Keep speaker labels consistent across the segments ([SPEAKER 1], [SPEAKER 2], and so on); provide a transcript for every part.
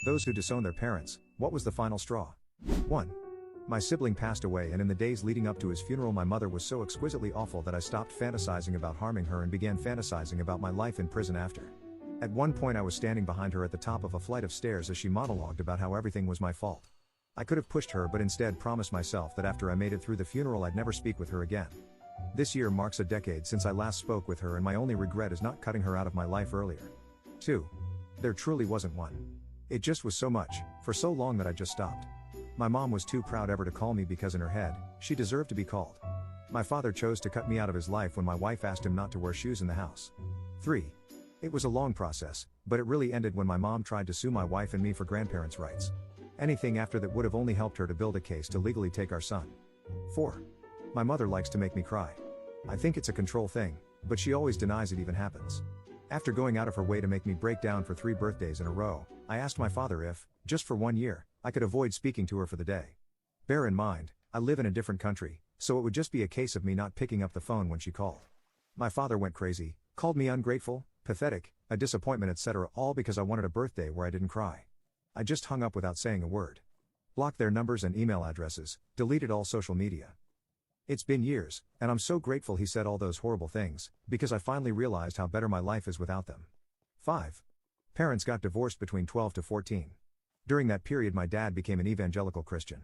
[SPEAKER 1] Those who disown their parents, what was the final straw? 1. My sibling passed away, and in the days leading up to his funeral my mother was so exquisitely awful that I stopped fantasizing about harming her and began fantasizing about my life in prison after. At one point I was standing behind her at the top of a flight of stairs as she monologued about how everything was my fault. I could have pushed her but instead promised myself that after I made it through the funeral I'd never speak with her again. This year marks a decade since I last spoke with her, and my only regret is not cutting her out of my life earlier. 2. There truly wasn't one. It just was so much, for so long that I just stopped. My mom was too proud ever to call me because in her head, she deserved to be called. My father chose to cut me out of his life when my wife asked him not to wear shoes in the house. 3. It was a long process, but it really ended when my mom tried to sue my wife and me for grandparents' rights. Anything after that would have only helped her to build a case to legally take our son. 4. My mother likes to make me cry. I think it's a control thing, but she always denies it even happens. After going out of her way to make me break down for 3 birthdays in a row, I asked my father if, just for 1 year, I could avoid speaking to her for the day. Bear in mind, I live in a different country, so it would just be a case of me not picking up the phone when she called. My father went crazy, called me ungrateful, pathetic, a disappointment, etc., all because I wanted a birthday where I didn't cry. I just hung up without saying a word. Blocked their numbers and email addresses, deleted all social media. It's been years, and I'm so grateful he said all those horrible things, because I finally realized how better my life is without them. 5. Parents got divorced between 12 to 14. During that period my dad became an evangelical Christian.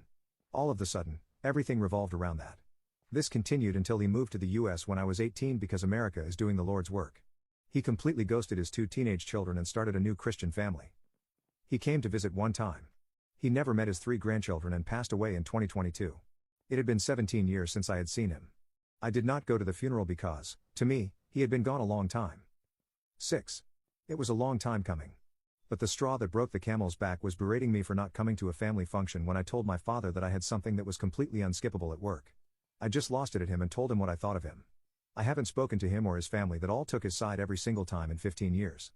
[SPEAKER 1] All of a sudden, everything revolved around that. This continued until he moved to the US when I was 18 because America is doing the Lord's work. He completely ghosted his 2 teenage children and started a new Christian family. He came to visit one time. He never met his 3 grandchildren and passed away in 2022. It had been 17 years since I had seen him. I did not go to the funeral because, to me, he had been gone a long time. 6. It was a long time coming. But the straw that broke the camel's back was berating me for not coming to a family function when I told my father that I had something that was completely unskippable at work. I just lost it at him and told him what I thought of him. I haven't spoken to him or his family that all took his side every single time in 15 years.